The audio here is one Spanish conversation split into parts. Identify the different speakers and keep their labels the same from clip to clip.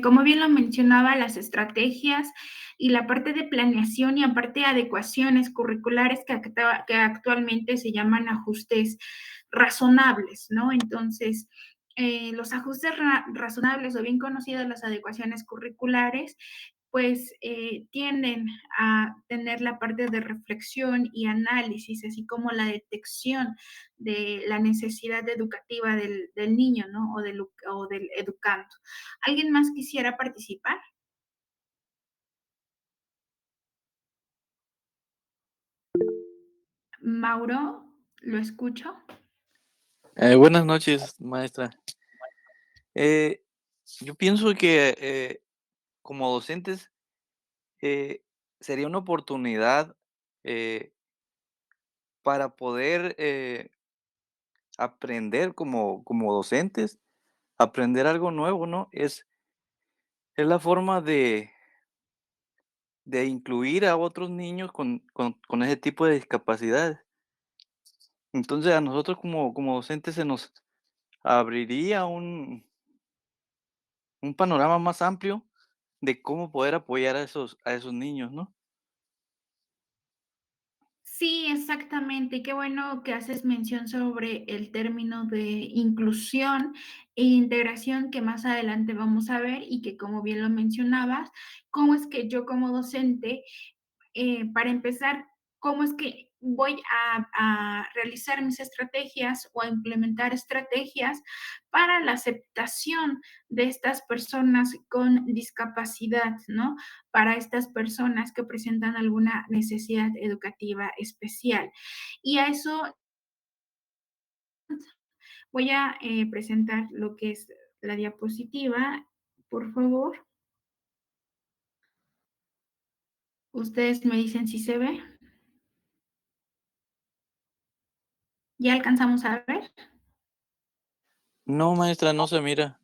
Speaker 1: Como bien lo mencionaba, las estrategias y la parte de planeación y aparte adecuaciones curriculares que actualmente se llaman ajustes razonables, ¿no? Entonces, los ajustes razonables o bien conocidas las adecuaciones curriculares, pues tienden a tener la parte de reflexión y análisis, así como la detección de la necesidad educativa del niño, ¿no? O del educando. ¿Alguien más quisiera participar? Mauro, ¿lo escucho?
Speaker 2: Buenas noches, maestra. Eh, yo pienso que como docentes eh, sería una oportunidad eh, para poder aprender como docentes, aprender algo nuevo, ¿no? Es la forma de incluir a otros niños con ese tipo de discapacidades. Entonces a nosotros como docentes se nos abriría un panorama más amplio de cómo poder apoyar a esos niños, ¿no?
Speaker 1: Sí, exactamente. Y qué bueno que haces mención sobre el término de inclusión e integración que más adelante vamos a ver y que como bien lo mencionabas, cómo es que yo como docente para empezar, cómo es que voy a realizar mis estrategias o a implementar estrategias para la aceptación de estas personas con discapacidad, ¿no? Para estas personas que presentan alguna necesidad educativa especial. Y a eso voy a presentar lo que es la diapositiva. Por favor, ustedes me dicen si se ve. ¿Ya alcanzamos a ver?
Speaker 2: No, maestra, no se mira.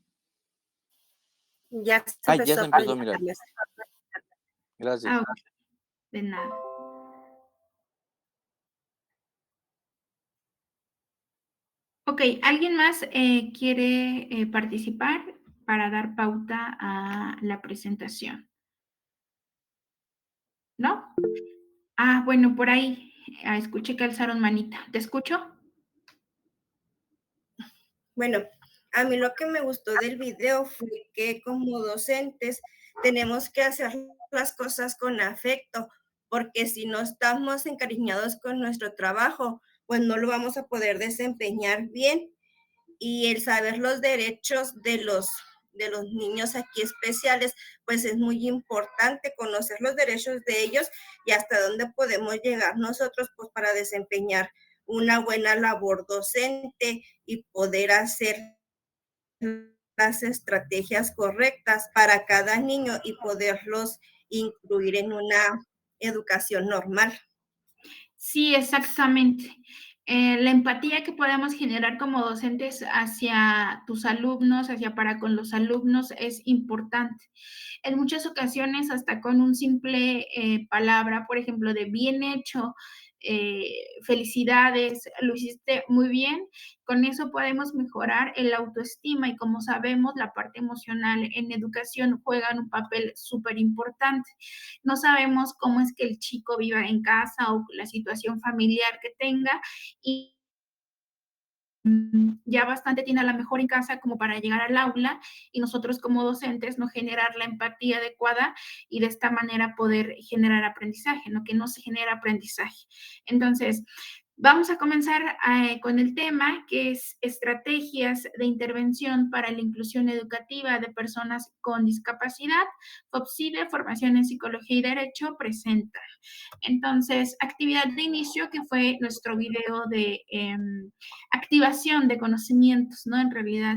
Speaker 3: Ya se
Speaker 2: Ay, ya
Speaker 3: empezó
Speaker 2: se
Speaker 3: a
Speaker 2: empezó a
Speaker 3: proyectar,
Speaker 2: mirar.
Speaker 3: maestra.
Speaker 1: Ah,
Speaker 2: Gracias.
Speaker 1: ok, de nada. Ok, ¿alguien más quiere participar para dar pauta a la presentación? ¿No? Ah, bueno, por ahí escuché que alzaron manita. ¿Te escucho?
Speaker 3: Bueno, a mí lo que me gustó del video fue que como docentes tenemos que hacer las cosas con afecto, porque si no estamos encariñados con nuestro trabajo, pues no lo vamos a poder desempeñar bien. Y el saber los derechos de los niños aquí especiales, pues es muy importante conocer los derechos de ellos y hasta dónde podemos llegar nosotros pues para desempeñar una buena labor docente y poder hacer las estrategias correctas para cada niño y poderlos incluir en una educación normal.
Speaker 1: Sí, exactamente. La empatía que podemos generar como docentes hacia tus alumnos, hacia para con los alumnos, es importante. En muchas ocasiones, hasta con un simple palabra, por ejemplo, de bien hecho, eh, felicidades, lo hiciste muy bien, con eso podemos mejorar el autoestima y como sabemos, la parte emocional en educación juega un papel súper importante. No sabemos cómo es que el chico viva en casa o la situación familiar que tenga y ya bastante tiene a la mejor en casa como para llegar al aula y nosotros como docentes no generar la empatía adecuada y de esta manera poder generar aprendizaje, ¿no? Que no se genera aprendizaje. Entonces, vamos a comenzar con el tema que es estrategias de intervención para la inclusión educativa de personas con discapacidad. FOPSIDE, Formación en Psicología y Derecho, presenta. Entonces, actividad de inicio, que fue nuestro video de activación de conocimientos, ¿no? En realidad,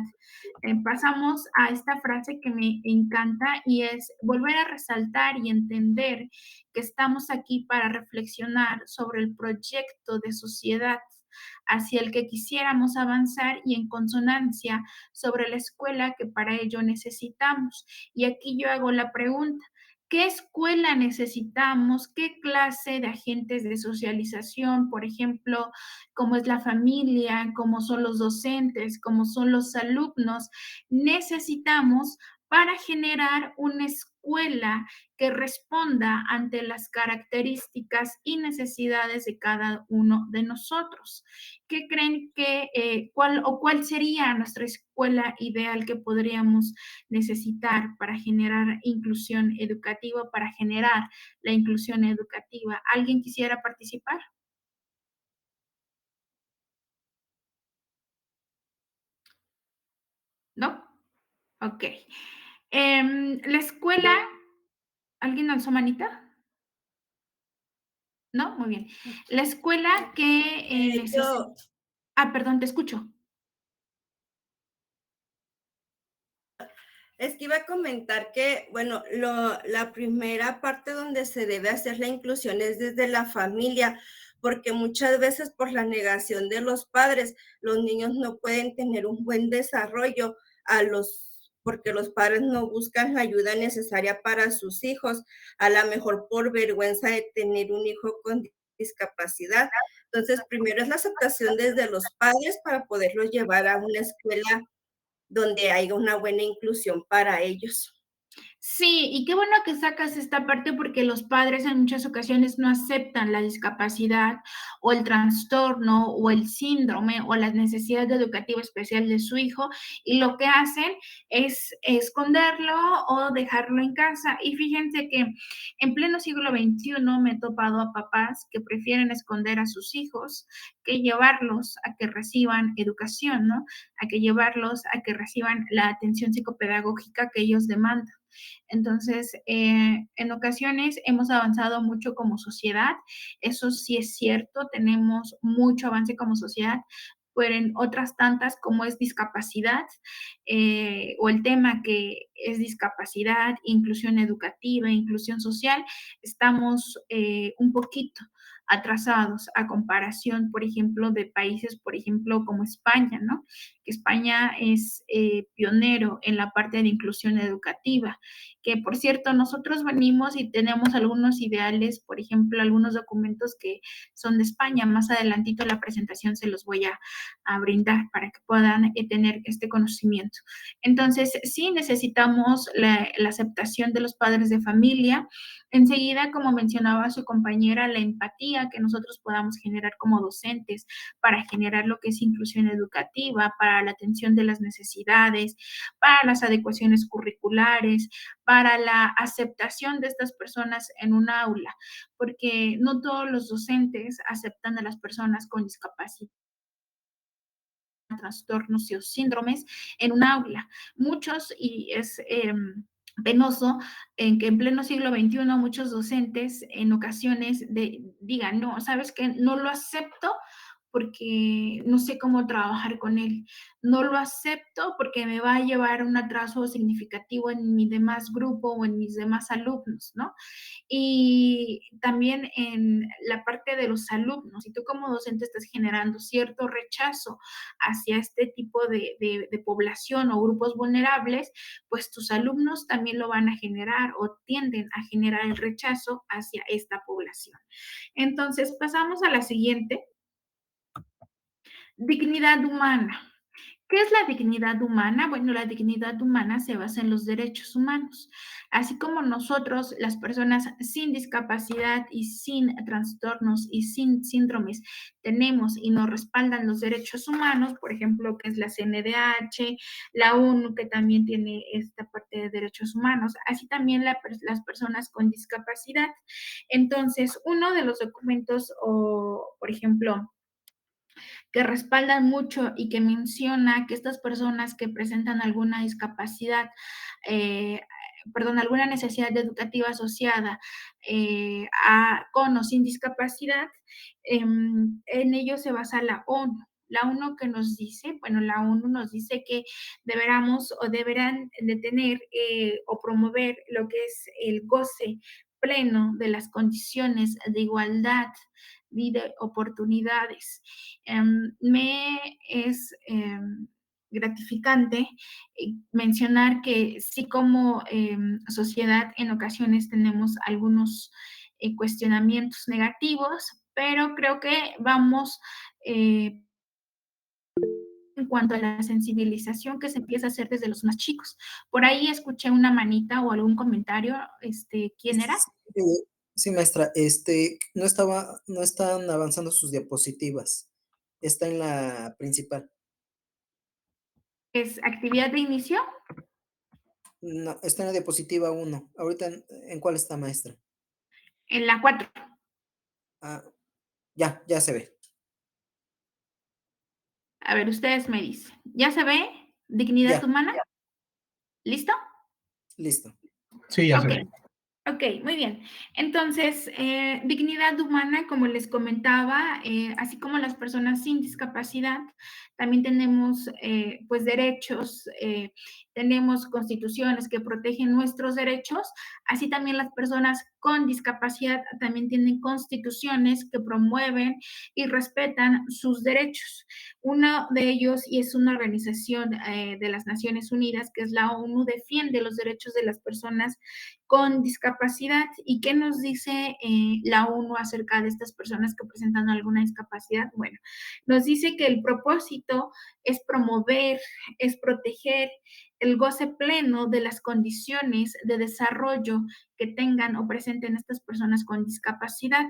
Speaker 1: pasamos a esta frase que me encanta y es volver a resaltar y entender que estamos aquí para reflexionar sobre el proyecto de sociedad hacia el que quisiéramos avanzar y en consonancia sobre la escuela que para ello necesitamos. Y aquí yo hago la pregunta, ¿qué escuela necesitamos? ¿Qué clase de agentes de socialización, por ejemplo, como es la familia, como son los docentes, como son los alumnos, necesitamos para generar una escuela que responda ante las características y necesidades de cada uno de nosotros. ¿Qué creen que, cuál sería nuestra escuela ideal que podríamos necesitar para generar inclusión educativa, para generar la inclusión educativa? ¿Alguien quisiera participar? ¿No? Ok. La escuela, ¿alguien alzó manita? ¿No? Muy bien. La escuela que
Speaker 3: Yo
Speaker 1: perdón, te escucho.
Speaker 3: es que iba a comentar que, bueno, la primera parte donde se debe hacer la inclusión es desde la familia, porque muchas veces por la negación de los padres, los niños no pueden tener un buen desarrollo porque los padres no buscan la ayuda necesaria para sus hijos, a lo mejor por vergüenza de tener un hijo con discapacidad. Entonces, primero es la aceptación desde los padres para poderlos llevar a una escuela donde haya una buena inclusión para ellos.
Speaker 1: Sí, y qué bueno que sacas esta parte porque los padres en muchas ocasiones no aceptan la discapacidad o el trastorno o el síndrome o las necesidades educativa especial de su hijo y lo que hacen es esconderlo o dejarlo en casa. Y fíjense que en pleno siglo XXI me he topado a papás que prefieren esconder a sus hijos que llevarlos a que reciban educación, ¿no? A que llevarlos a que reciban la atención psicopedagógica que ellos demandan. Entonces, en ocasiones hemos avanzado mucho como sociedad, eso sí es cierto, tenemos mucho avance como sociedad, pero en otras tantas como es discapacidad, o el tema que es discapacidad, inclusión educativa, inclusión social, estamos un poquito atrasados a comparación, por ejemplo, de países, por ejemplo, como España, ¿no? Que España es pionero en la parte de inclusión educativa, que por cierto, nosotros venimos y tenemos algunos ideales, por ejemplo, algunos documentos que son de España. Más adelantito en la presentación se los voy a brindar para que puedan tener este conocimiento. Entonces, sí necesitamos la aceptación de los padres de familia. Enseguida, como mencionaba su compañera, la empatía que nosotros podamos generar como docentes para generar lo que es inclusión educativa, para la atención de las necesidades, para las adecuaciones curriculares, para la aceptación de estas personas en un aula, porque no todos los docentes aceptan a las personas con discapacidad, trastornos o síndromes en un aula. Muchos, y es penoso en que en pleno siglo XXI muchos docentes en ocasiones digan, no, ¿sabes qué? No lo acepto porque no sé cómo trabajar con él. No lo acepto porque me va a llevar a un atraso significativo en mi demás grupo o en mis demás alumnos, ¿no? Y también en la parte de los alumnos, si tú como docente estás generando cierto rechazo hacia este tipo de población o grupos vulnerables, pues tus alumnos también lo van a generar o tienden a generar el rechazo hacia esta población. Entonces, pasamos a la siguiente, dignidad humana. ¿Qué es la dignidad humana? Bueno, la dignidad humana se basa en los derechos humanos. Así como nosotros, las personas sin discapacidad y sin trastornos y sin síndromes, tenemos y nos respaldan los derechos humanos, por ejemplo, que es la CNDH, la ONU, que también tiene esta parte de derechos humanos, así también las personas con discapacidad. Entonces, uno de los documentos, o, por ejemplo, que respaldan mucho y que menciona que estas personas que presentan alguna discapacidad, eh, perdón, alguna necesidad educativa asociada con o sin discapacidad, en ello se basa la ONU. La ONU que nos dice, bueno, la ONU nos dice que deberamos o deberán de tener o promover lo que es el goce pleno de las condiciones de igualdad y de oportunidades. Me es gratificante mencionar que sí como sociedad en ocasiones tenemos algunos cuestionamientos negativos, pero creo que vamos en cuanto a la sensibilización que se empieza a hacer desde los más chicos. Por ahí escuché una manita o algún comentario, ¿quién era?
Speaker 4: Sí, sí, maestra, no están avanzando sus diapositivas. Está en la principal.
Speaker 1: ¿Es actividad de inicio?
Speaker 4: No, está en la diapositiva uno. Ahorita, ¿en cuál está, maestra?
Speaker 1: En la 4.
Speaker 4: Ah, ya se ve.
Speaker 1: A ver, ustedes me dicen. ¿Ya se ve? ¿Dignidad
Speaker 4: Ya,
Speaker 1: humana? ¿Listo?
Speaker 4: listo.
Speaker 5: Sí, ya se
Speaker 1: Ok.
Speaker 5: ve.
Speaker 1: Ok, muy bien. Entonces, dignidad humana, como les comentaba, así como las personas sin discapacidad, también tenemos pues derechos, tenemos constituciones que protegen nuestros derechos, así también las personas con discapacidad también tienen constituciones que promueven y respetan sus derechos. Uno de ellos, y es una organización de las Naciones Unidas, que es la ONU, defiende los derechos de las personas con discapacidad. ¿Y qué nos dice la ONU acerca de estas personas que presentan alguna discapacidad? Bueno, nos dice que el propósito es promover, es proteger el goce pleno de las condiciones de desarrollo que tengan o presenten estas personas con discapacidad.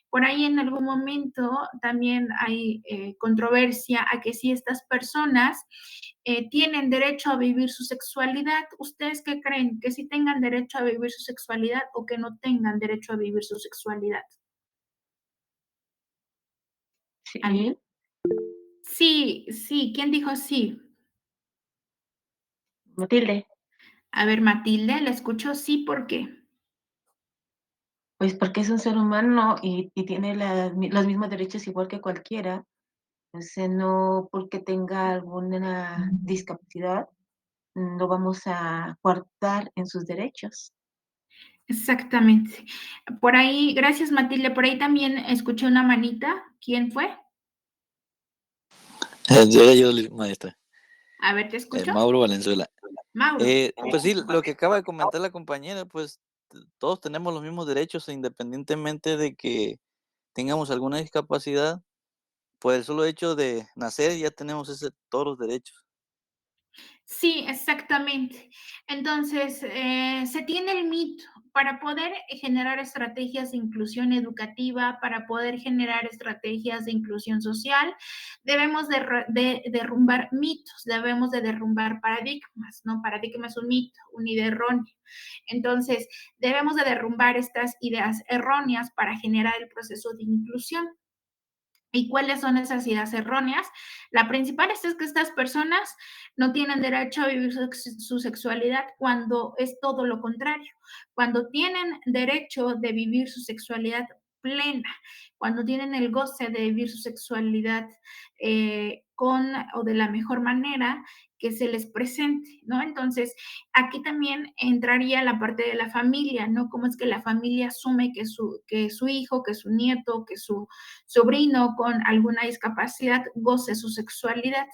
Speaker 1: Por ahí en algún momento también hay controversia a que si estas personas tienen derecho a vivir su sexualidad. ¿Ustedes qué creen? ¿Que si tengan derecho a vivir su sexualidad o que no tengan derecho a vivir su sexualidad?
Speaker 6: Sí,
Speaker 1: Sí, sí. ¿Quién dijo sí?
Speaker 6: Matilde,
Speaker 1: A ver, Matilde, la escucho sí, ¿por qué?
Speaker 6: pues porque es un ser humano y tiene los mismos derechos igual que cualquiera, o sea, no porque tenga alguna discapacidad, lo vamos a coartar en sus derechos.
Speaker 1: Exactamente. Por ahí, gracias Matilde, por ahí también escuché una manita. ¿Quién fue?
Speaker 2: Yo, maestra.
Speaker 1: A ver, te escucho.
Speaker 2: Mauro Valenzuela.
Speaker 1: Mauro.
Speaker 2: Pues sí, lo que acaba de comentar la compañera, pues todos tenemos los mismos derechos independientemente de que tengamos alguna discapacidad. Por el solo hecho de nacer ya tenemos todos los derechos.
Speaker 1: Sí, exactamente. Entonces, se tiene el mito para poder generar estrategias de inclusión educativa, para poder generar estrategias de inclusión social, debemos de derrumbar mitos, debemos de derrumbar paradigmas, ¿no? Paradigma es un mito, una idea errónea. Entonces, debemos de derrumbar estas ideas erróneas para generar el proceso de inclusión. ¿Y cuáles son esas ideas erróneas? La principal es que estas personas no tienen derecho a vivir su sexualidad cuando es todo lo contrario, cuando tienen derecho de vivir su sexualidad plena, cuando tienen el goce de vivir su sexualidad con o de la mejor manera que se les presente, ¿no? Entonces, aquí también entraría la parte de la familia, ¿no? Cómo es que la familia asume que su hijo, que su nieto, que su sobrino con alguna discapacidad goce su sexualidad.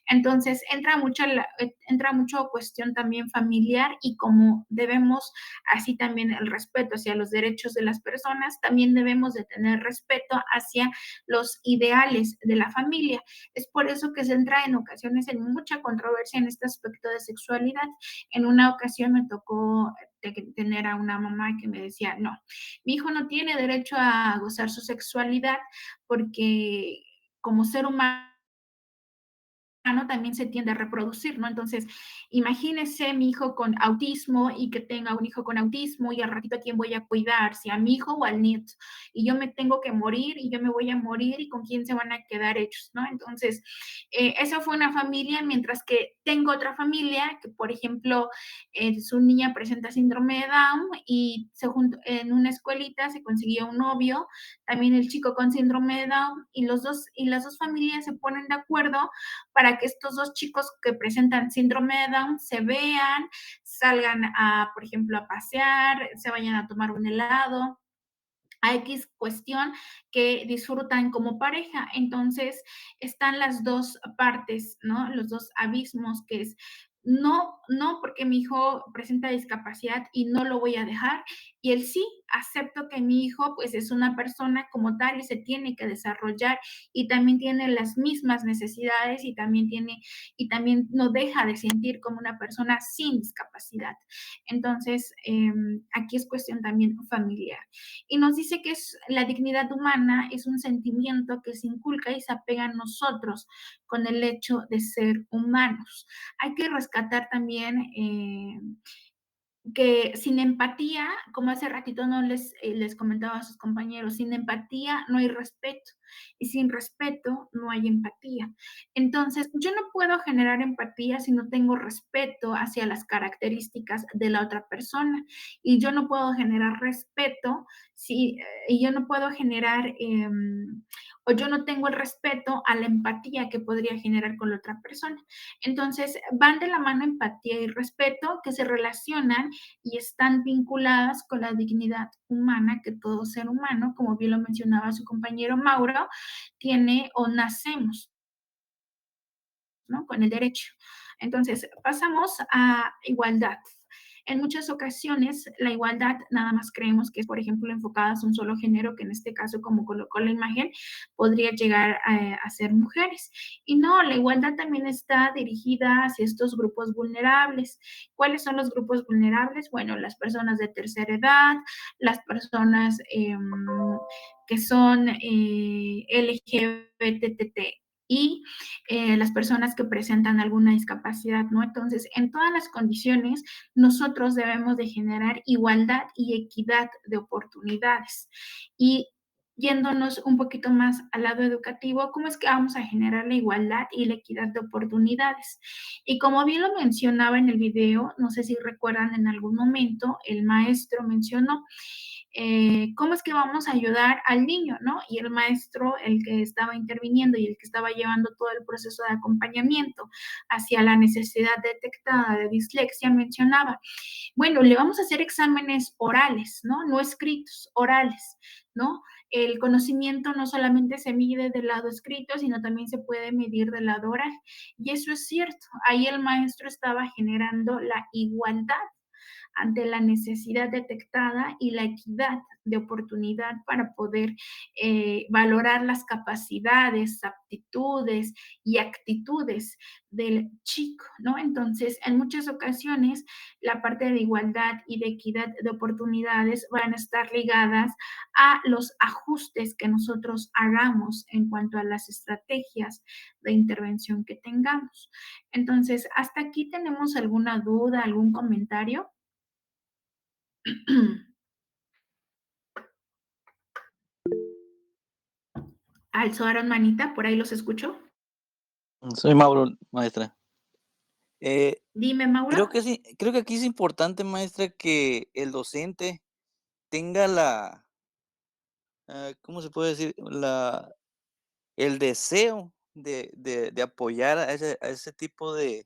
Speaker 1: Entonces, entra mucho cuestión también familiar y como debemos, así también el respeto hacia los derechos de las personas, también debemos de tener respeto hacia los ideales de la familia. Es por eso que se entra en ocasiones en mucha controversia en este aspecto de sexualidad. En una ocasión me tocó tener a una mamá que me decía, no, mi hijo no tiene derecho a gozar su sexualidad porque como ser humano también se tiende a reproducir, ¿no? Entonces, imagínese mi hijo con autismo y que tenga un hijo con autismo y al ratito a quién voy a cuidar, si a mi hijo o al nieto. Y yo me tengo que morir y yo me voy a morir y con quién se van a quedar ellos, ¿no? Entonces, esa fue una familia, mientras que tengo otra familia que, por ejemplo, su niña presenta síndrome de Down y se juntó en una escuelita, se consiguió un novio, también el chico con síndrome de Down y las dos familias se ponen de acuerdo para que estos dos chicos que presentan síndrome de Down se vean, salgan a, por ejemplo, a pasear, se vayan a tomar un helado, a X cuestión que disfrutan como pareja. Entonces, están las dos partes, ¿no? Los dos abismos que es no porque mi hijo presenta discapacidad y no lo voy a dejar y el sí, acepto que mi hijo pues es una persona como tal y se tiene que desarrollar y también tiene las mismas necesidades y también no deja de sentir como una persona sin discapacidad. Entonces, aquí es cuestión también familiar. Y nos dice que es, la dignidad humana es un sentimiento que se inculca y se apega a nosotros con el hecho de ser humanos. Hay que rescatar también que sin empatía, como hace ratito no les comentaba a sus compañeros, sin empatía no hay respeto y sin respeto no hay empatía. Entonces, yo no puedo generar empatía si no tengo respeto hacia las características de la otra persona y yo no puedo generar respeto si, y yo no puedo generar o yo no tengo el respeto a la empatía que podría generar con la otra persona. Entonces, van de la mano empatía y respeto que se relacionan y están vinculadas con la dignidad humana que todo ser humano, como bien lo mencionaba su compañero Mauro, tiene o nacemos, ¿no? Con el derecho. Entonces, pasamos a igualdad. En muchas ocasiones, la igualdad nada más creemos que es, por ejemplo, enfocada a un solo género, que en este caso, como colocó la imagen, podría llegar a ser mujeres. Y no, la igualdad también está dirigida hacia estos grupos vulnerables. ¿Cuáles son los grupos vulnerables? Bueno, las personas de tercera edad, las personas que son LGBTT y las personas que presentan alguna discapacidad, ¿no? Entonces, en todas las condiciones, nosotros debemos de generar igualdad y equidad de oportunidades. Y yéndonos un poquito más al lado educativo, ¿cómo es que vamos a generar la igualdad y la equidad de oportunidades? Y como bien lo mencionaba en el video, no sé si recuerdan en algún momento, el maestro mencionó cómo es que vamos a ayudar al niño, ¿no? Y el maestro, el que estaba interviniendo y el que estaba llevando todo el proceso de acompañamiento hacia la necesidad detectada de dislexia, mencionaba, bueno, le vamos a hacer exámenes orales, ¿no? No escritos, orales, ¿no? El conocimiento no solamente se mide del lado escrito, sino también se puede medir del lado oral. Y eso es cierto. Ahí el maestro estaba generando la igualdad ante la necesidad detectada y la equidad de oportunidad para poder valorar las capacidades, aptitudes y actitudes del chico, ¿no? Entonces, en muchas ocasiones, la parte de igualdad y de equidad de oportunidades van a estar ligadas a los ajustes que nosotros hagamos en cuanto a las estrategias de intervención que tengamos. Entonces, ¿hasta aquí tenemos alguna duda, algún comentario? Alzaron manita, por ahí los escucho.
Speaker 2: Soy Mauro, maestra.
Speaker 1: Dime, Mauro.
Speaker 2: Creo que aquí es importante, maestra, que el docente tenga la, ¿cómo se puede decir? El deseo de apoyar a ese tipo eh,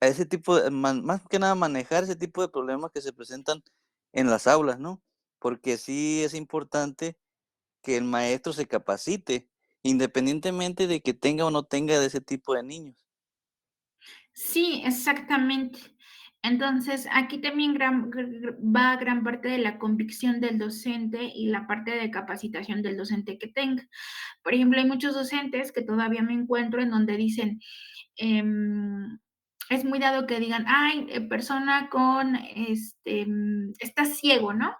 Speaker 2: a ese tipo de, más que nada manejar ese tipo de problemas que se presentan en las aulas, ¿no? Porque sí es importante que el maestro se capacite, independientemente de que tenga o no tenga de ese tipo de niños.
Speaker 1: Sí, exactamente. Entonces, aquí también va gran parte de la convicción del docente y la parte de capacitación del docente que tenga. Por ejemplo, hay muchos docentes que todavía me encuentro en donde dicen, es muy dado que digan, ay, persona con, está ciego, ¿no?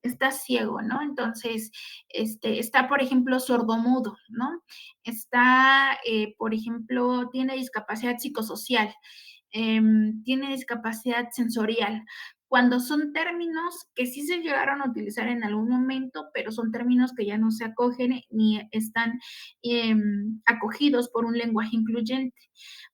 Speaker 1: Está ciego, ¿no? Entonces, está, por ejemplo, sordomudo, ¿no? Está, por ejemplo, tiene discapacidad psicosocial, tiene discapacidad sensorial. Cuando son términos que sí se llegaron a utilizar en algún momento, pero son términos que ya no se acogen ni están acogidos por un lenguaje incluyente.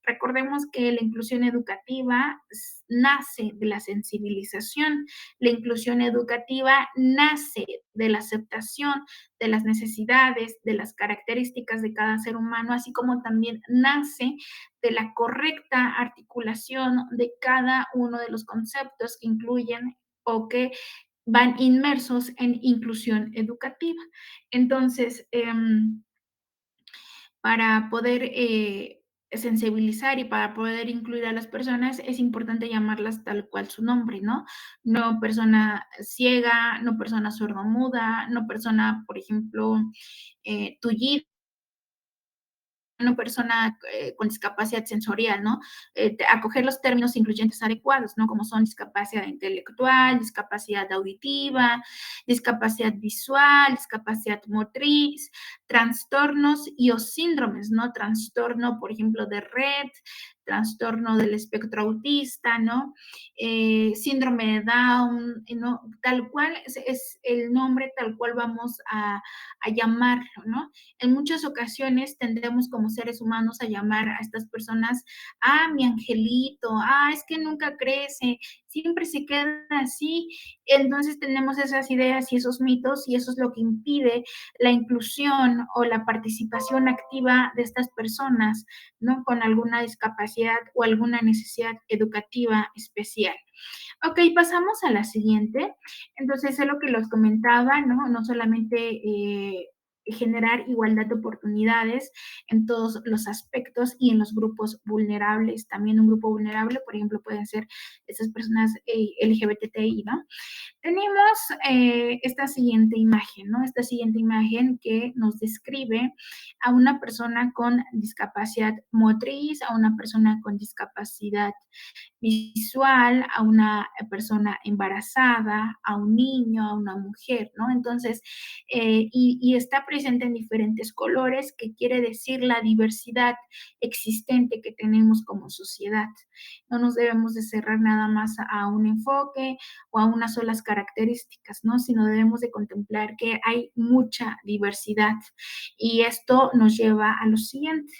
Speaker 1: Recordemos que la inclusión educativa nace de la sensibilización, la inclusión educativa nace de la aceptación de las necesidades, de las características de cada ser humano, así como también nace de la correcta articulación de cada uno de los conceptos que incluyen o que van inmersos en inclusión educativa. Entonces, para poder sensibilizar y para poder incluir a las personas es importante llamarlas tal cual su nombre, ¿no? No persona ciega, no persona sordomuda, no persona, por ejemplo, tullida, una persona con discapacidad sensorial, ¿no? Acoger los términos incluyentes adecuados, ¿no? Como son discapacidad intelectual, discapacidad auditiva, discapacidad visual, discapacidad motriz, trastornos y o síndromes, ¿no? Trastorno, por ejemplo, de Rett, trastorno del espectro autista, ¿no? Síndrome de Down, ¿no? Tal cual es el nombre, tal cual vamos a llamarlo, ¿no? En muchas ocasiones tendremos como seres humanos a llamar a estas personas, mi angelito, es que nunca crece, siempre se queda así. Entonces tenemos esas ideas y esos mitos y eso es lo que impide la inclusión o la participación activa de estas personas, ¿no? Con alguna discapacidad o alguna necesidad educativa especial. Ok, pasamos a la siguiente. Entonces, es lo que los comentaba, ¿no? No solamente generar igualdad de oportunidades en todos los aspectos y en los grupos vulnerables. También un grupo vulnerable, por ejemplo, pueden ser esas personas LGBTI, ¿no? Tenemos esta siguiente imagen, ¿no? Esta siguiente imagen que nos describe a una persona con discapacidad motriz, a una persona con discapacidad visual, a una persona embarazada, a un niño, a una mujer, ¿no? Entonces, y está presente en diferentes colores, que quiere decir la diversidad existente que tenemos como sociedad. No nos debemos de cerrar nada más a un enfoque o a unas solas características, ¿no? Sino debemos de contemplar que hay mucha diversidad. Y esto nos lleva a lo siguiente,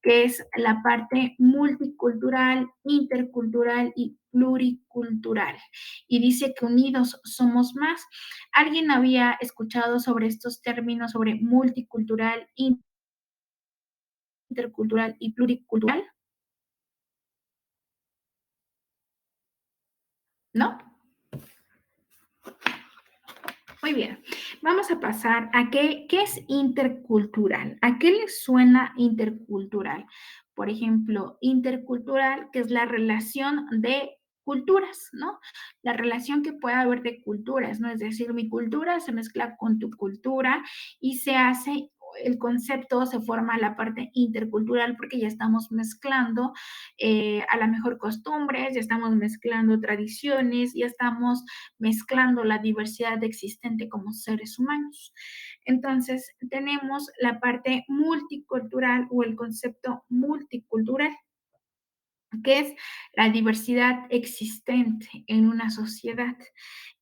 Speaker 1: que es la parte multicultural, intercultural y pluricultural. Y dice que unidos somos más. ¿Alguien había escuchado sobre estos términos, sobre multicultural, intercultural y pluricultural? ¿No? Muy bien, vamos a pasar a qué es intercultural. ¿A qué les suena intercultural? Por ejemplo, intercultural, que es la relación de culturas, ¿no? La relación que puede haber de culturas, ¿no? Es decir, mi cultura se mezcla con tu cultura y se hace, el concepto se forma la parte intercultural porque ya estamos mezclando a la mejor costumbres, ya estamos mezclando tradiciones, ya estamos mezclando la diversidad existente como seres humanos. Entonces, tenemos la parte multicultural o el concepto multicultural, que es la diversidad existente en una sociedad,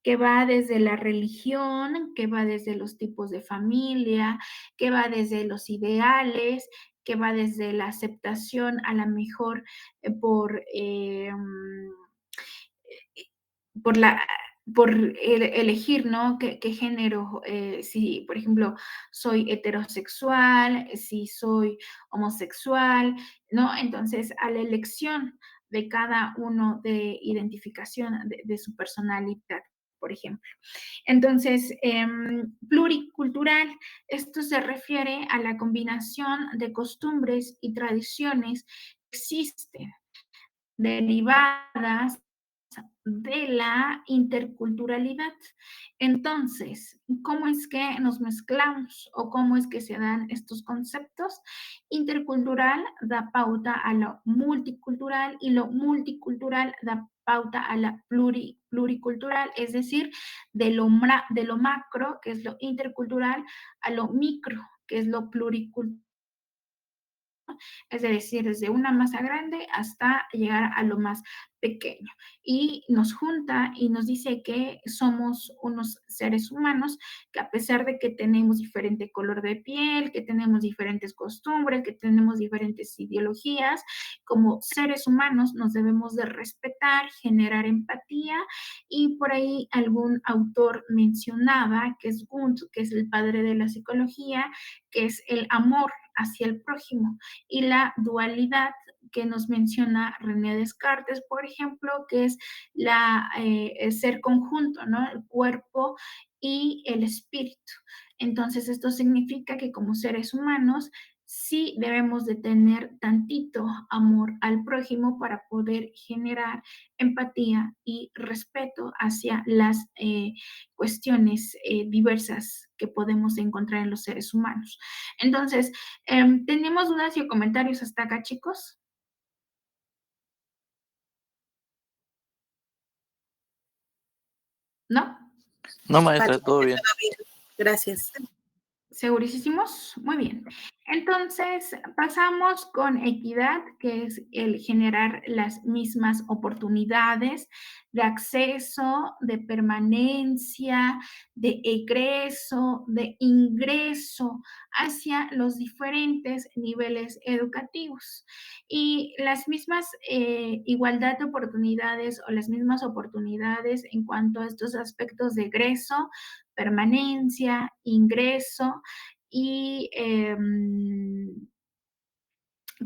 Speaker 1: que va desde la religión, que va desde los tipos de familia, que va desde los ideales, que va desde la aceptación a la mejor por por la por elegir, ¿no? ¿Qué género? Si, por ejemplo, soy heterosexual, si soy homosexual, ¿no? Entonces, a la elección de cada uno de identificación de su personalidad, por ejemplo. Entonces, pluricultural, esto se refiere a la combinación de costumbres y tradiciones que existen, derivadas de la interculturalidad. Entonces, ¿cómo es que nos mezclamos o cómo es que se dan estos conceptos? Intercultural da pauta a lo multicultural y lo multicultural da pauta a la pluricultural, es decir, de lo macro, que es lo intercultural, a lo micro, que es lo pluricultural, es decir, desde una masa grande hasta llegar a lo más pequeño. Y nos junta y nos dice que somos unos seres humanos que a pesar de que tenemos diferente color de piel, que tenemos diferentes costumbres, que tenemos diferentes ideologías, como seres humanos nos debemos de respetar, generar empatía y por ahí algún autor mencionaba que es Gunther, que es el padre de la psicología, que es el amor hacia el prójimo y la dualidad que nos menciona René Descartes, por ejemplo, que es el ser conjunto, ¿no? El cuerpo y el espíritu. Entonces, esto significa que como seres humanos sí debemos de tener tantito amor al prójimo para poder generar empatía y respeto hacia las cuestiones diversas que podemos encontrar en los seres humanos. Entonces, ¿tenemos dudas y comentarios hasta acá, chicos? ¿No?
Speaker 2: No, maestra, todo bien.
Speaker 3: Gracias.
Speaker 1: ¿Segurísimos? Muy bien. Entonces, pasamos con equidad, que es el generar las mismas oportunidades de acceso, de permanencia, de egreso, de ingreso hacia los diferentes niveles educativos. Y las mismas igualdad de oportunidades o las mismas oportunidades en cuanto a estos aspectos de egreso, permanencia, ingreso y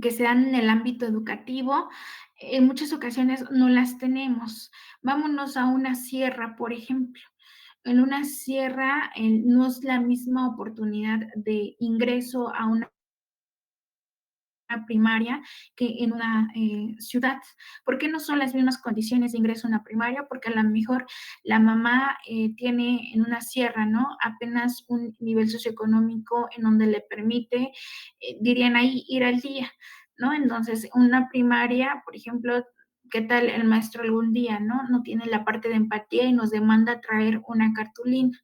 Speaker 1: que se dan en el ámbito educativo, en muchas ocasiones no las tenemos. Vámonos a una sierra, por ejemplo. En una sierra no es la misma oportunidad de ingreso a una primaria que en una ciudad. ¿Por qué no son las mismas condiciones de ingreso a una primaria? Porque a lo mejor la mamá tiene en una sierra, ¿no? Apenas un nivel socioeconómico en donde le permite, dirían ahí, ir al día, ¿no? Entonces, una primaria, por ejemplo, ¿qué tal el maestro algún día, no? No tiene la parte de empatía y nos demanda traer una cartulina.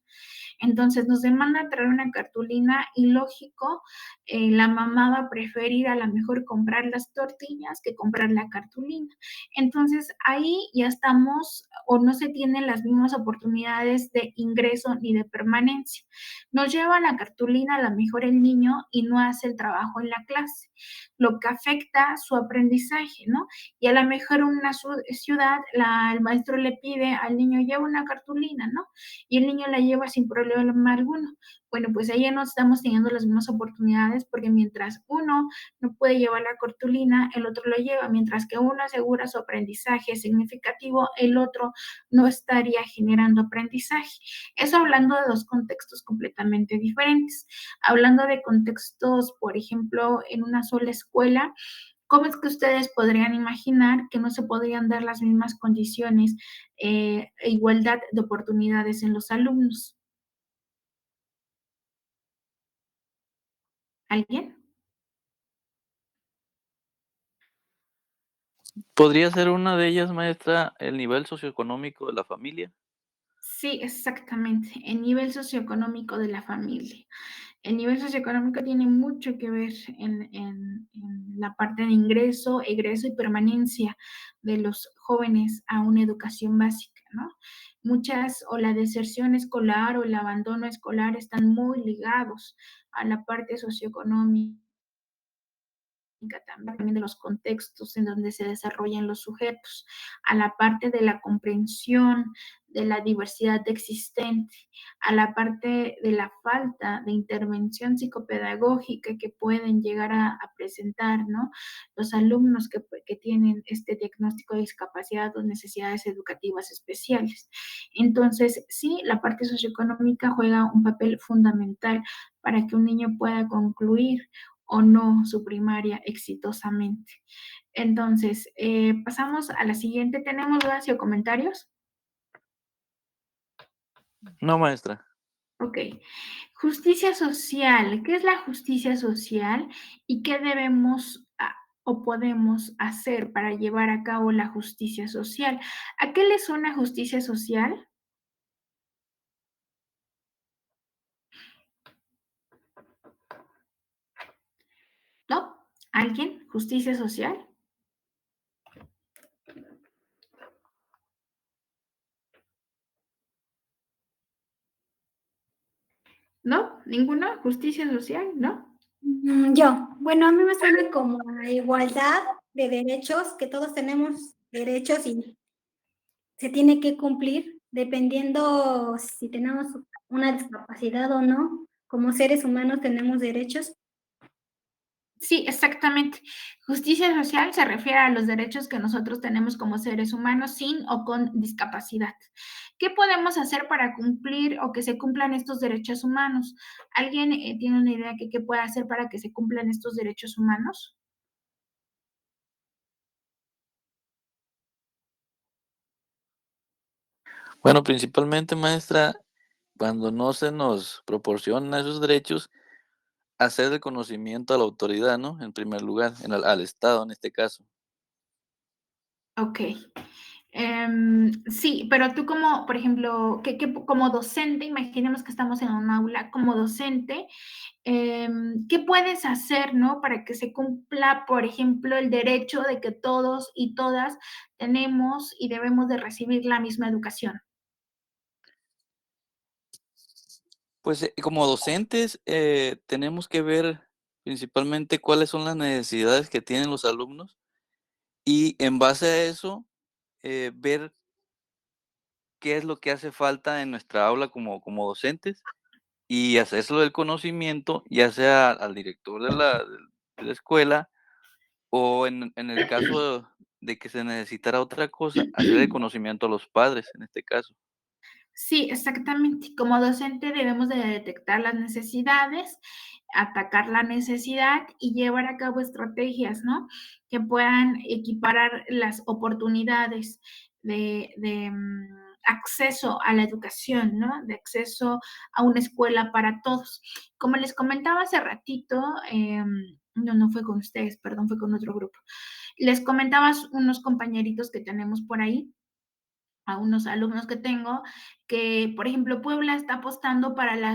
Speaker 1: Entonces nos demanda traer una cartulina y lógico, la mamá va a preferir a lo mejor comprar las tortillas que comprar la cartulina. Entonces ahí ya estamos o no se tienen las mismas oportunidades de ingreso ni de permanencia. Nos lleva la cartulina a lo mejor el niño y no hace el trabajo en la clase, lo que afecta su aprendizaje, ¿no? Y a lo mejor en una ciudad el maestro le pide al niño lleva una cartulina, ¿no? Y el niño la lleva sin problema alguno. Bueno, pues ahí ya no estamos teniendo las mismas oportunidades porque mientras uno no puede llevar la cartulina, el otro lo lleva, mientras que uno asegura su aprendizaje significativo, el otro no estaría generando aprendizaje. Eso hablando de dos contextos completamente diferentes. Hablando de contextos, por ejemplo, en una sola escuela, ¿cómo es que ustedes podrían imaginar que no se podrían dar las mismas condiciones e igualdad de oportunidades en los alumnos? ¿Alguien?
Speaker 2: ¿Podría ser una de ellas, maestra, el nivel socioeconómico de la familia?
Speaker 1: Sí, exactamente, el nivel socioeconómico de la familia. El nivel socioeconómico tiene mucho que ver en la parte de ingreso, egreso y permanencia de los jóvenes a una educación básica, ¿no? Muchas, o la deserción escolar o el abandono escolar están muy ligados a la parte socioeconómica también de los contextos en donde se desarrollan los sujetos, a la parte de la comprensión de la diversidad existente, a la parte de la falta de intervención psicopedagógica que pueden llegar a presentar, ¿no? Los alumnos que tienen este diagnóstico de discapacidad o necesidades educativas especiales. Entonces, sí, la parte socioeconómica juega un papel fundamental para que un niño pueda concluir o no su primaria exitosamente. Entonces, pasamos a la siguiente. ¿Tenemos dudas o comentarios?
Speaker 2: No, maestra.
Speaker 1: Ok. Justicia social. ¿Qué es la justicia social y qué debemos o podemos hacer para llevar a cabo la justicia social? ¿A qué le suena justicia social? ¿No? ¿Alguien? ¿Justicia social? ¿No? ¿Ninguna? ¿Justicia social? ¿No?
Speaker 5: Bueno, a mí me suena como a igualdad de derechos, que todos tenemos derechos y se tiene que cumplir dependiendo si tenemos una discapacidad o no. Como seres humanos tenemos derechos.
Speaker 1: Sí, exactamente. Justicia social se refiere a los derechos que nosotros tenemos como seres humanos sin o con discapacidad. ¿Qué podemos hacer para cumplir o que se cumplan estos derechos humanos? ¿Alguien tiene una idea que qué puede hacer para que se cumplan estos derechos humanos?
Speaker 2: Bueno, principalmente, maestra, cuando no se nos proporcionan esos derechos, hacer reconocimiento a la autoridad, ¿no? En primer lugar, al Estado en este caso.
Speaker 1: Ok. Sí, pero tú como, por ejemplo, como docente, imaginemos que estamos en un aula, como docente, ¿qué puedes hacer, no? Para que se cumpla, por ejemplo, el derecho de que todos y todas tenemos y debemos de recibir la misma educación.
Speaker 2: Pues como docentes tenemos que ver principalmente cuáles son las necesidades que tienen los alumnos y en base a eso ver qué es lo que hace falta en nuestra aula como docentes y hacérselo del conocimiento, ya sea al director de la escuela o en el caso de que se necesitara otra cosa, hacer el conocimiento a los padres en este caso.
Speaker 1: Sí, exactamente. Como docente debemos de detectar las necesidades, atacar la necesidad y llevar a cabo estrategias, ¿no? Que puedan equiparar las oportunidades de acceso a la educación, ¿no? De acceso a una escuela para todos. Como les comentaba hace ratito, no fue con ustedes, perdón, fue con otro grupo. Les comentaba unos compañeritos que tenemos por ahí, a unos alumnos que tengo, que, por ejemplo, Puebla está apostando para la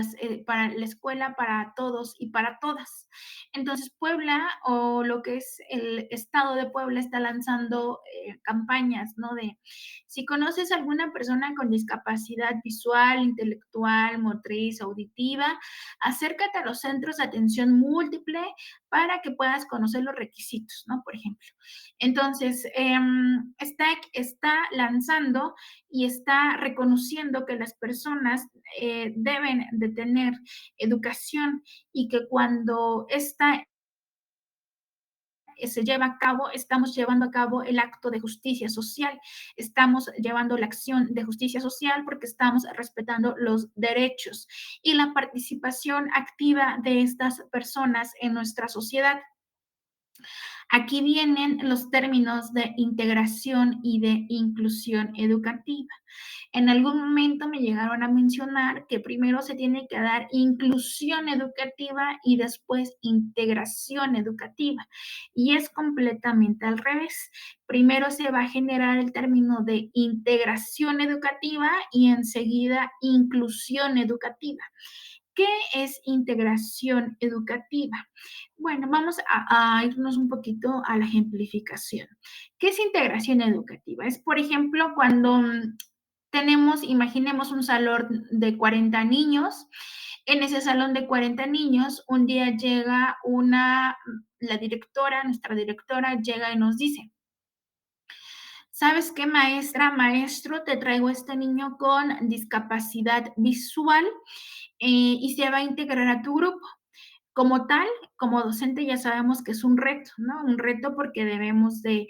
Speaker 1: escuela para todos y para todas. Entonces, Puebla, o lo que es el estado de Puebla, está lanzando campañas, ¿no? De si conoces a alguna persona con discapacidad visual, intelectual, motriz, auditiva, acércate a los centros de atención múltiple para que puedas conocer los requisitos, ¿no? Por ejemplo. Entonces, está lanzando y está reconociendo que las personas deben de tener educación y que cuando esta se lleva a cabo, estamos llevando a cabo el acto de justicia social, estamos llevando la acción de justicia social porque estamos respetando los derechos y la participación activa de estas personas en nuestra sociedad. Aquí vienen los términos de integración y de inclusión educativa. En algún momento me llegaron a mencionar que primero se tiene que dar inclusión educativa y después integración educativa. Y es completamente al revés. Primero se va a generar el término de integración educativa y enseguida inclusión educativa. ¿Qué es integración educativa? Bueno, vamos a irnos un poquito a la ejemplificación. ¿Qué es integración educativa? Es, por ejemplo, cuando imaginemos un salón de 40 niños. En ese salón de 40 niños, un día llega la directora, nuestra directora llega y nos dice, ¿sabes qué, maestra, maestro? Te traigo este niño con discapacidad visual y se va a integrar a tu grupo. Como tal, como docente ya sabemos que es un reto, ¿no? Un reto porque debemos de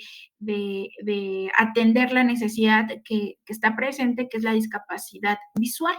Speaker 1: atender la necesidad que está presente, que es la discapacidad visual.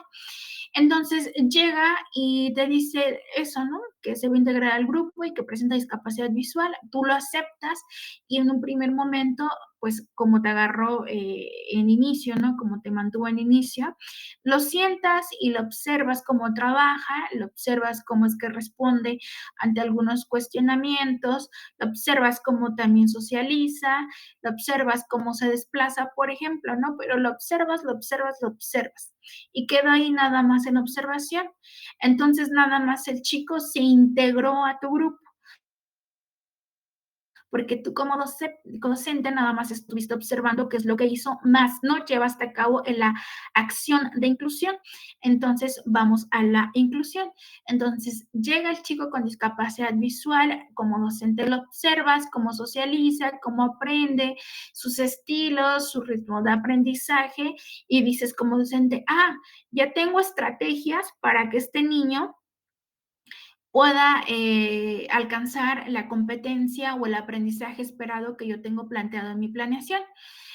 Speaker 1: Entonces llega y te dice eso, ¿no? Que se va a integrar al grupo y que presenta discapacidad visual. Tú lo aceptas y en un primer momento, pues como te agarró en inicio, ¿no? Como te mantuvo en inicio, lo sientas y lo observas cómo trabaja, lo observas cómo es que responde ante algunos cuestionamientos, lo observas cómo también socializa, lo observas cómo se desplaza, por ejemplo, ¿no? Pero lo observas, lo observas, lo observas. Y queda ahí nada más en observación. Entonces, nada más el chico se integró a tu grupo porque tú como docente nada más estuviste observando qué es lo que hizo, más no llevaste a cabo en la acción de inclusión. Entonces, vamos a la inclusión. Entonces, llega el chico con discapacidad visual, como docente lo observas, cómo socializa, cómo aprende, sus estilos, su ritmo de aprendizaje, y dices como docente, ya tengo estrategias para que este niño pueda alcanzar la competencia o el aprendizaje esperado que yo tengo planteado en mi planeación.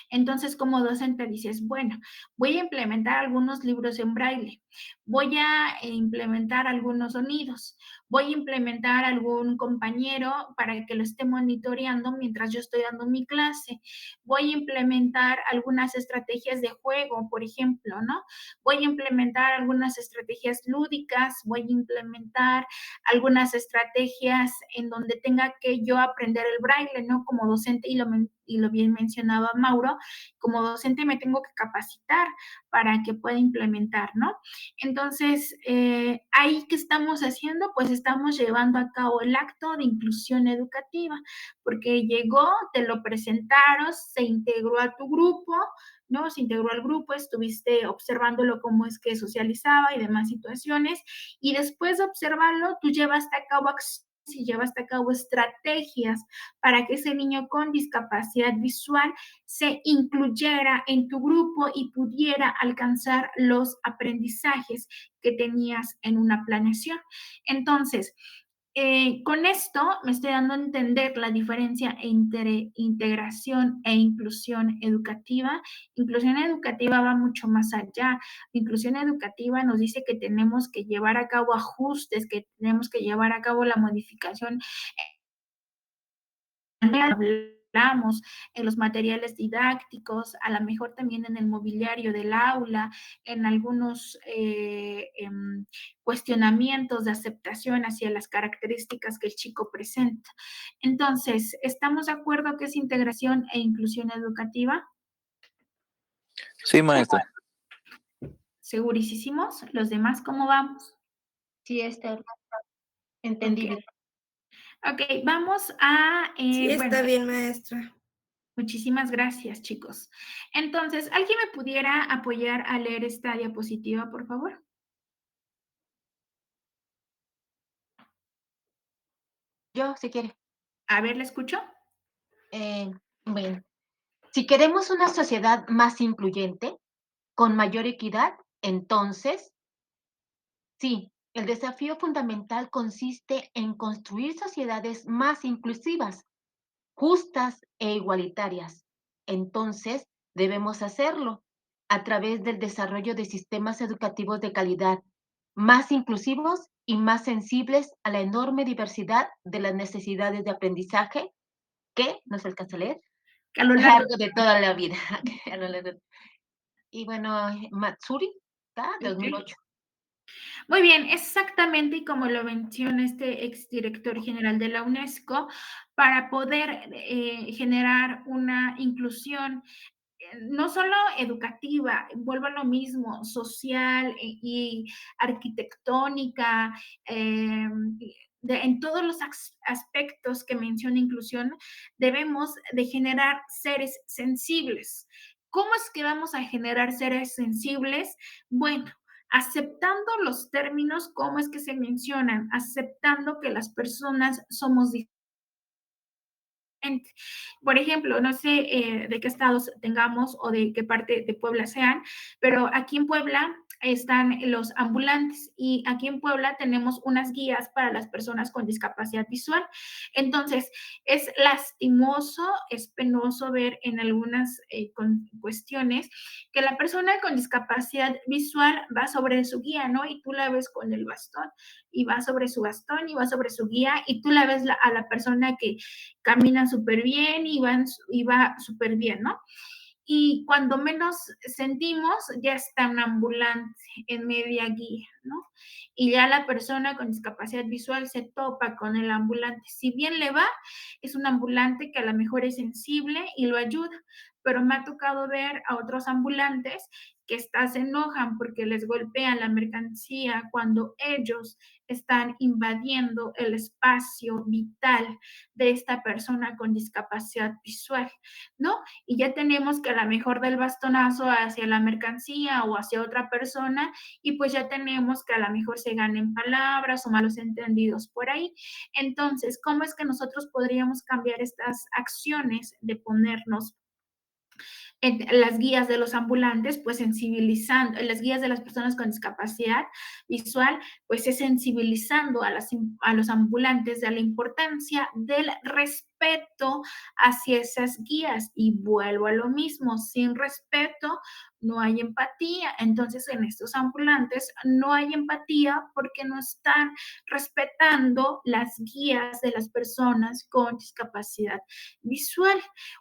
Speaker 1: Entonces, como docente dices, bueno, voy a implementar algunos libros en braille, voy a implementar algunos sonidos, voy a implementar algún compañero para que lo esté monitoreando mientras yo estoy dando mi clase, voy a implementar algunas estrategias de juego, por ejemplo, ¿no? Voy a implementar algunas estrategias lúdicas, voy a implementar algunas estrategias en donde tenga que yo aprender el braille, ¿no? Como docente, y lo bien mencionaba Mauro, como docente me tengo que capacitar para que pueda implementar, ¿no? Entonces, ¿ahí qué estamos haciendo? Pues estamos llevando a cabo el acto de inclusión educativa, porque llegó, te lo presentaron, se integró a tu grupo, ¿no? Se integró al grupo, estuviste observándolo cómo es que socializaba y demás situaciones, y después de observarlo, tú llevaste a cabo acciones y llevaste a cabo estrategias para que ese niño con discapacidad visual se incluyera en tu grupo y pudiera alcanzar los aprendizajes que tenías en una planeación. Entonces, con esto me estoy dando a entender la diferencia entre integración e inclusión educativa. Inclusión educativa va mucho más allá. Inclusión educativa nos dice que tenemos que llevar a cabo ajustes, que tenemos que llevar a cabo la modificación hablamos, en los materiales didácticos, a lo mejor también en el mobiliario del aula, en algunos cuestionamientos de aceptación hacia las características que el chico presenta. Entonces, ¿estamos de acuerdo que es integración e inclusión educativa?
Speaker 2: Sí, maestra.
Speaker 1: ¿Segurísimos? ¿Los demás cómo vamos?
Speaker 6: Sí, está entendible.
Speaker 1: Ok, vamos a,
Speaker 3: Sí,
Speaker 1: bueno,
Speaker 3: está bien, maestra.
Speaker 1: muchísimas gracias, chicos. Entonces, ¿alguien me pudiera apoyar a leer esta diapositiva, por favor?
Speaker 6: Yo, si quiere.
Speaker 1: A ver, ¿la escucho?
Speaker 6: Bueno, si queremos una sociedad más incluyente, con mayor equidad, entonces, sí, el desafío fundamental consiste en construir sociedades más inclusivas, justas e igualitarias. Entonces, debemos hacerlo a través del desarrollo de sistemas educativos de calidad, más inclusivos y más sensibles a la enorme diversidad de las necesidades de aprendizaje que, no se alcanza a leer,
Speaker 1: A lo
Speaker 6: a lo
Speaker 1: largo.
Speaker 6: largo de toda la vida. Y bueno, Matsuri, ¿tá? De
Speaker 1: Ok.
Speaker 6: 2008.
Speaker 1: Muy bien, exactamente como lo menciona este exdirector general de la UNESCO, para poder generar una inclusión no solo educativa, vuelvo a lo mismo, social y arquitectónica, en todos los aspectos que menciona inclusión, debemos de generar seres sensibles. ¿Cómo es que vamos a generar seres sensibles? Bueno, aceptando los términos, cómo es que se mencionan, aceptando que las personas somos diferentes. Por ejemplo, no sé de qué estados tengamos o de qué parte de Puebla sean, pero aquí en Puebla están los ambulantes y aquí en Puebla tenemos unas guías para las personas con discapacidad visual. Entonces, es lastimoso, es penoso ver en algunas cuestiones que la persona con discapacidad visual va sobre su guía, ¿no? Y tú la ves con el bastón y va sobre su bastón y va sobre su guía y tú la ves a la persona que camina súper bien y va súper bien, ¿no? Y cuando menos sentimos, ya está un ambulante en media guía, ¿no? Y ya la persona con discapacidad visual se topa con el ambulante. Si bien le va, es un ambulante que a lo mejor es sensible y lo ayuda, pero me ha tocado ver a otros ambulantes que hasta se enojan porque les golpean la mercancía cuando ellos están invadiendo el espacio vital de esta persona con discapacidad visual, ¿no? Y ya tenemos que a lo mejor del bastonazo hacia la mercancía o hacia otra persona y pues ya tenemos que a lo mejor se ganen palabras o malos entendidos por ahí. Entonces, ¿cómo es que nosotros podríamos cambiar estas acciones de ponernos las guías de los ambulantes, pues sensibilizando, en las guías de las personas con discapacidad visual, pues es sensibilizando a los ambulantes de la importancia del respeto hacia esas guías. Y vuelvo a lo mismo, sin respeto no hay empatía. Entonces, en estos ambulantes no hay empatía porque no están respetando las guías de las personas con discapacidad visual.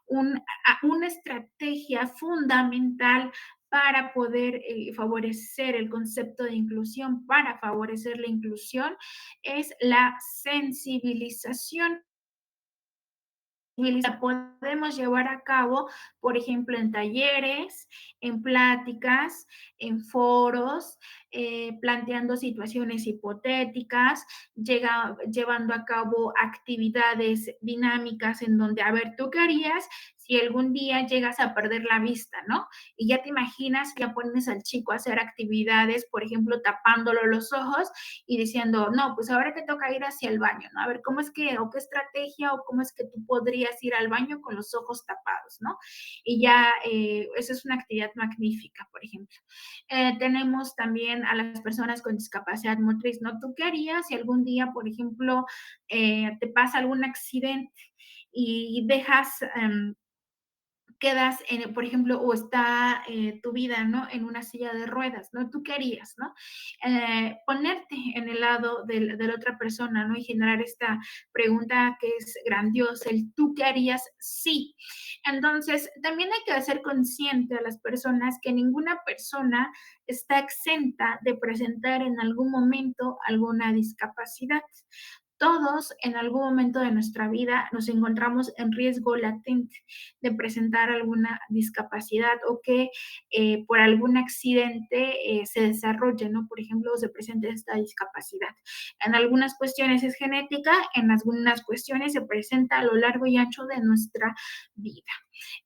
Speaker 1: Una estrategia fundamental para poder favorecer el concepto de inclusión, para favorecer la inclusión, es la sensibilización. La podemos llevar a cabo, por ejemplo, en talleres, en pláticas, en foros, planteando situaciones hipotéticas, llevando a cabo actividades dinámicas en donde, a ver, ¿tú qué harías si algún día llegas a perder la vista, ¿no? Y ya te imaginas, ya pones al chico a hacer actividades, por ejemplo, tapándolo los ojos y diciendo, no, pues ahora te toca ir hacia el baño, ¿no? A ver, ¿cómo es que, o qué estrategia, o cómo es que tú podrías ir al baño con los ojos tapados, ¿no? Y ya, esa es una actividad magnífica, por ejemplo. Tenemos también a las personas con discapacidad motriz, ¿no? ¿Tú qué harías si algún día, por ejemplo, te pasa algún accidente y dejas... quedas, por ejemplo, o está tu vida, ¿no? En una silla de ruedas, ¿no? ¿Tú qué harías, no? Ponerte en el lado de la otra persona, ¿no? Y generar esta pregunta que es grandiosa, el ¿tú qué harías? Sí. Entonces, también hay que hacer consciente a las personas que ninguna persona está exenta de presentar en algún momento alguna discapacidad. Todos en algún momento de nuestra vida nos encontramos en riesgo latente de presentar alguna discapacidad o que por algún accidente se desarrolle, ¿no? Por ejemplo, se presente esta discapacidad. En algunas cuestiones es genética, en algunas cuestiones se presenta a lo largo y ancho de nuestra vida.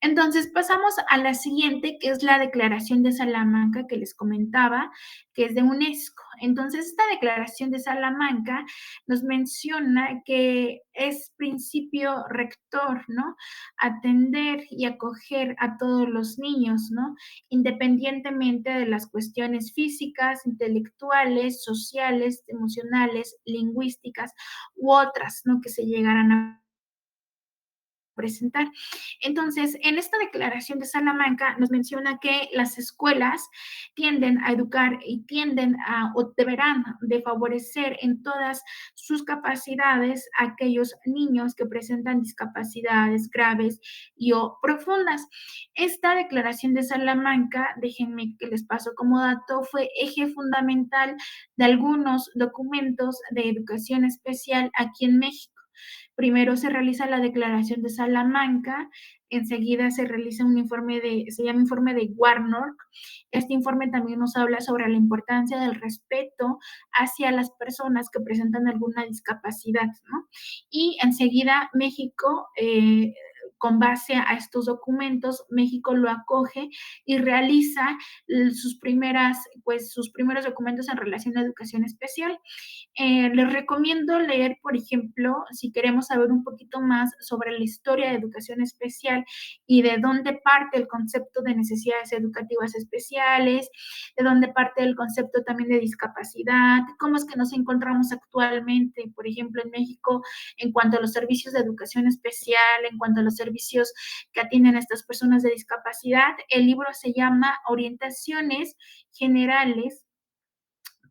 Speaker 1: Entonces, pasamos a la siguiente, que es la Declaración de Salamanca que les comentaba, que es de UNESCO. Entonces, esta Declaración de Salamanca nos menciona que es principio rector, ¿no? Atender y acoger a todos los niños, ¿no? Independientemente de las cuestiones físicas, intelectuales, sociales, emocionales, lingüísticas u otras, ¿no? Que se llegaran a presentar. Entonces, en esta declaración de Salamanca nos menciona que las escuelas tienden a educar y tienden a o deberán de favorecer en todas sus capacidades a aquellos niños que presentan discapacidades graves y o profundas. Esta declaración de Salamanca, déjenme que les paso como dato, fue eje fundamental de algunos documentos de educación especial aquí en México. Primero se realiza la declaración de Salamanca, enseguida se realiza un informe se llama informe de Warnock. Este informe también nos habla sobre la importancia del respeto hacia las personas que presentan alguna discapacidad, ¿no? Y enseguida México, con base a estos documentos, México lo acoge y realiza sus primeros documentos en relación a educación especial. Les recomiendo leer, por ejemplo, si queremos saber un poquito más sobre la historia de educación especial y de dónde parte el concepto de necesidades educativas especiales, de dónde parte el concepto también de discapacidad, cómo es que nos encontramos actualmente, por ejemplo, en México, en cuanto a los servicios de educación especial, en cuanto a los servicios que atienden a estas personas de discapacidad. El libro se llama Orientaciones Generales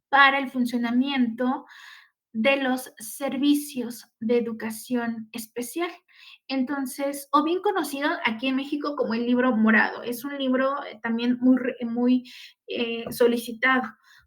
Speaker 1: para el funcionamiento de los servicios de educación especial. Entonces, o bien conocido aquí en México como el libro morado. Es un libro también muy solicitado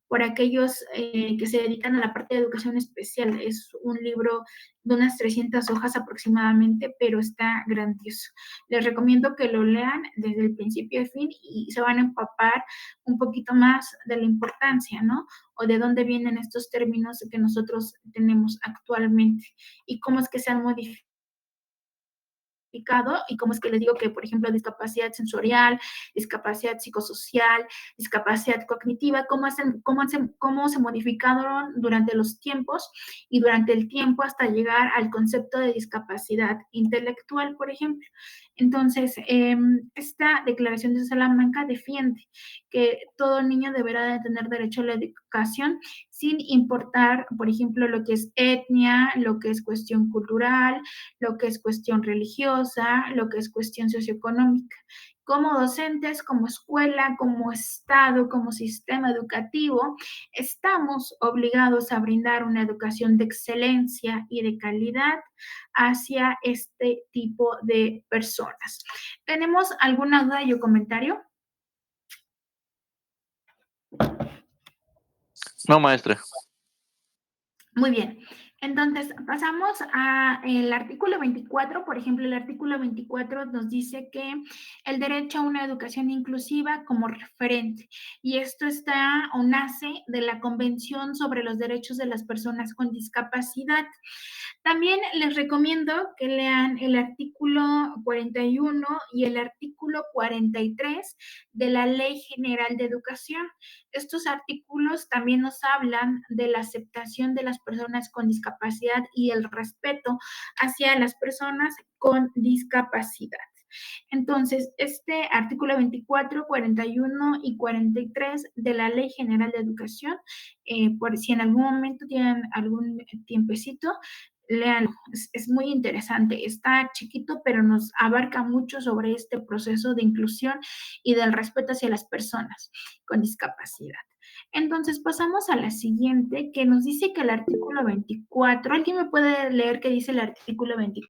Speaker 1: por aquellos que se dedican a la parte de educación especial. Es un libro de unas 300 hojas aproximadamente, pero está grandioso. Les recomiendo que lo lean desde el principio a fin y se van a empapar un poquito más de la importancia, ¿no? O de dónde vienen estos términos que nosotros tenemos actualmente y cómo es que se han modificado y cómo es que les digo que, por ejemplo, discapacidad sensorial, discapacidad psicosocial, discapacidad cognitiva, cómo se modificaron durante los tiempos y durante el tiempo hasta llegar al concepto de discapacidad intelectual, por ejemplo. Entonces, esta Declaración de Salamanca defiende que todo niño deberá de tener derecho a la educación sin importar, por ejemplo, lo que es etnia, lo que es cuestión cultural, lo que es cuestión religiosa, lo que es cuestión socioeconómica. Como docentes, como escuela, como Estado, como sistema educativo, estamos obligados a brindar una educación de excelencia y de calidad hacia este tipo de personas. ¿Tenemos alguna duda o comentario?
Speaker 2: No, maestra.
Speaker 1: Muy bien. Entonces, pasamos al artículo 24. Por ejemplo, el artículo 24 nos dice que el derecho a una educación inclusiva como referente. Y esto está o nace de la Convención sobre los Derechos de las Personas con Discapacidad. También les recomiendo que lean el artículo 41 y el artículo 43 de la Ley General de Educación. Estos artículos también nos hablan de la aceptación de las personas con discapacidad y el respeto hacia las personas con discapacidad. Entonces, este artículo 24, 41 y 43 de la Ley General de Educación, por si en algún momento tienen algún tiempecito, léanlo, es muy interesante, está chiquito, pero nos abarca mucho sobre este proceso de inclusión y del respeto hacia las personas con discapacidad. Entonces pasamos a la siguiente, que nos dice que el artículo 24, ¿alguien me puede leer qué dice el artículo 24?